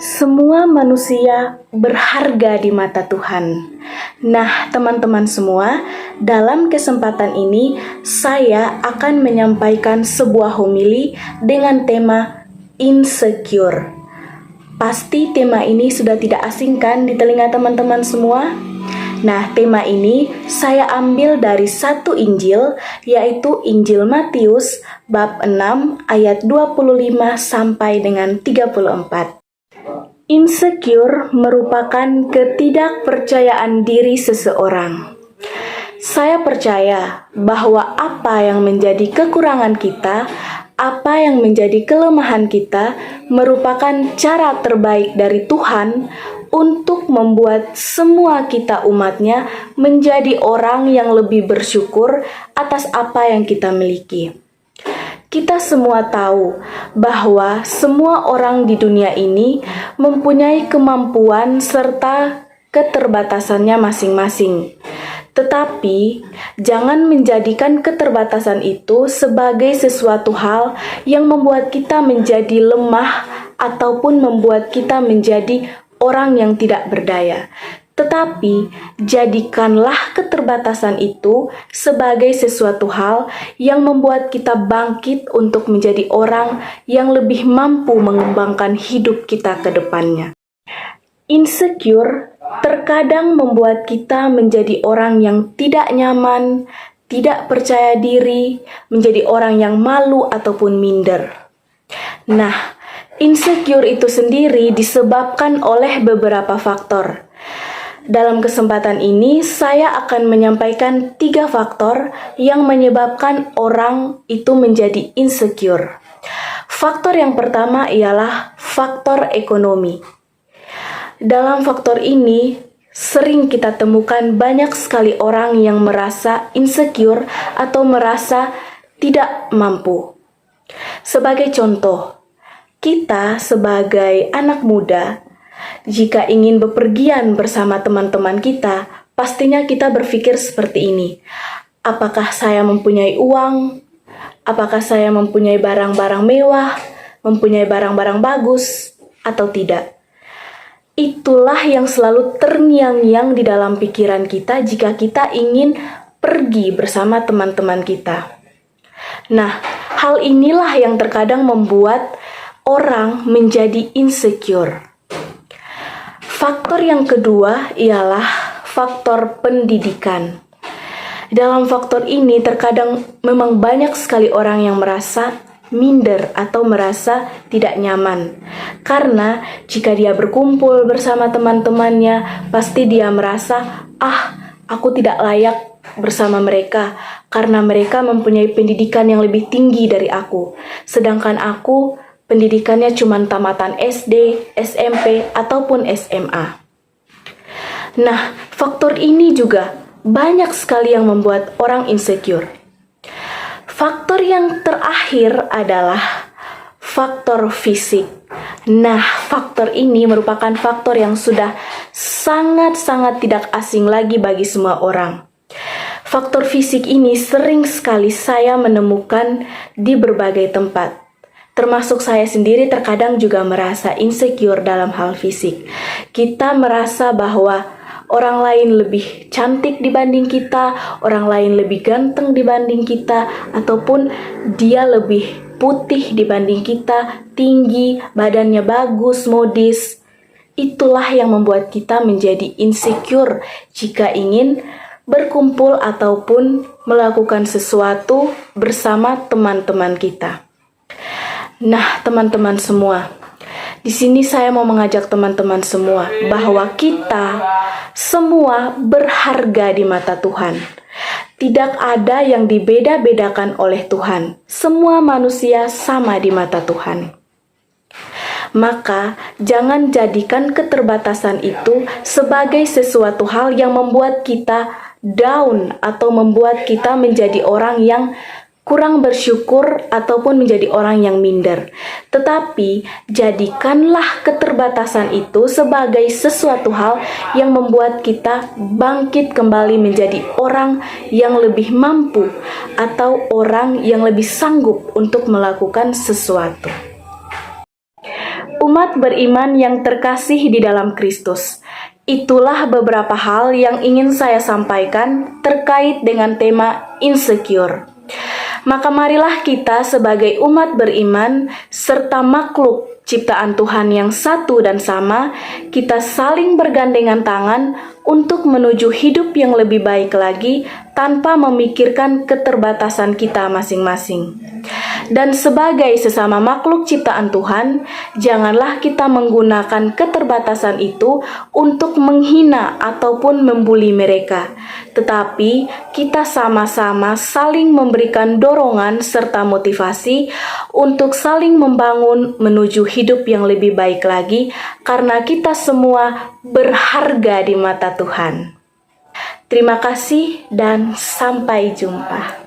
Semua manusia berharga di mata Tuhan. Nah, teman-teman semua, dalam kesempatan ini saya akan menyampaikan sebuah homili dengan tema insecure. Pasti tema ini sudah tidak asing kan di telinga teman-teman semua? Nah, tema ini saya ambil dari satu Injil, yaitu Injil Matius bab 6 ayat 25 sampai dengan 34. Insecure merupakan ketidakpercayaan diri seseorang. Saya percaya bahwa apa yang menjadi kekurangan kita, apa yang menjadi kelemahan kita, merupakan cara terbaik dari Tuhan untuk membuat semua kita umatnya menjadi orang yang lebih bersyukur atas apa yang kita miliki. Kita semua tahu bahwa semua orang di dunia ini mempunyai kemampuan serta keterbatasannya masing-masing. Tetapi, jangan menjadikan keterbatasan itu sebagai sesuatu hal yang membuat kita menjadi lemah ataupun membuat kita menjadi orang yang tidak berdaya. Tetapi, jadikanlah keterbatasan itu sebagai sesuatu hal yang membuat kita bangkit untuk menjadi orang yang lebih mampu mengembangkan hidup kita ke depannya. Insecure terkadang membuat kita menjadi orang yang tidak nyaman, tidak percaya diri, menjadi orang yang malu ataupun minder. Nah, insecure itu sendiri disebabkan oleh beberapa faktor. Dalam kesempatan ini, saya akan menyampaikan 3 faktor yang menyebabkan orang itu menjadi insecure. Faktor yang pertama ialah faktor ekonomi. Dalam faktor ini, sering kita temukan banyak sekali orang yang merasa insecure atau merasa tidak mampu. Sebagai contoh, kita sebagai anak muda, jika ingin bepergian bersama teman-teman kita, pastinya kita berpikir seperti ini. Apakah saya mempunyai uang? Apakah saya mempunyai barang-barang mewah? Mempunyai barang-barang bagus? Atau tidak? Itulah yang selalu terngiang-ngiang di dalam pikiran kita jika kita ingin pergi bersama teman-teman kita. Nah, hal inilah yang terkadang membuat orang menjadi insecure. Faktor yang kedua ialah faktor pendidikan. Dalam faktor ini terkadang memang banyak sekali orang yang merasa minder atau merasa tidak nyaman. Karena jika dia berkumpul bersama teman-temannya, pasti dia merasa, aku tidak layak bersama mereka karena mereka mempunyai pendidikan yang lebih tinggi dari aku. Sedangkan aku pendidikannya cuma tamatan SD, SMP, ataupun SMA. Nah, faktor ini juga banyak sekali yang membuat orang insecure. Faktor yang terakhir adalah faktor fisik. Nah, faktor ini merupakan faktor yang sudah sangat-sangat tidak asing lagi bagi semua orang. Faktor fisik ini sering sekali saya menemukan di berbagai tempat. Termasuk saya sendiri terkadang juga merasa insecure dalam hal fisik. Kita merasa bahwa orang lain lebih cantik dibanding kita, orang lain lebih ganteng dibanding kita, ataupun dia lebih putih dibanding kita, tinggi, badannya bagus, modis. Itulah yang membuat kita menjadi insecure jika ingin berkumpul ataupun melakukan sesuatu bersama teman-teman kita. Nah, teman-teman semua, di sini saya mau mengajak teman-teman semua bahwa kita semua berharga di mata Tuhan. Tidak ada yang dibeda-bedakan oleh Tuhan. Semua manusia sama di mata Tuhan. Maka, jangan jadikan keterbatasan itu sebagai sesuatu hal yang membuat kita down atau membuat kita menjadi orang yang kurang bersyukur ataupun menjadi orang yang minder. Tetapi, jadikanlah keterbatasan itu sebagai sesuatu hal yang membuat kita bangkit kembali menjadi orang yang lebih mampu atau orang yang lebih sanggup untuk melakukan sesuatu. Umat beriman yang terkasih di dalam Kristus, itulah beberapa hal yang ingin saya sampaikan terkait dengan tema insecure. Maka marilah kita sebagai umat beriman serta makhluk ciptaan Tuhan yang satu dan sama, kita saling bergandengan tangan untuk menuju hidup yang lebih baik lagi tanpa memikirkan keterbatasan kita masing-masing. Dan sebagai sesama makhluk ciptaan Tuhan, janganlah kita menggunakan keterbatasan itu untuk menghina ataupun membuli mereka. Tetapi kita sama-sama saling memberikan dorongan serta motivasi untuk saling membangun menuju hidup yang lebih baik lagi, karena kita semua berharga di mata Tuhan. Terima kasih dan sampai jumpa.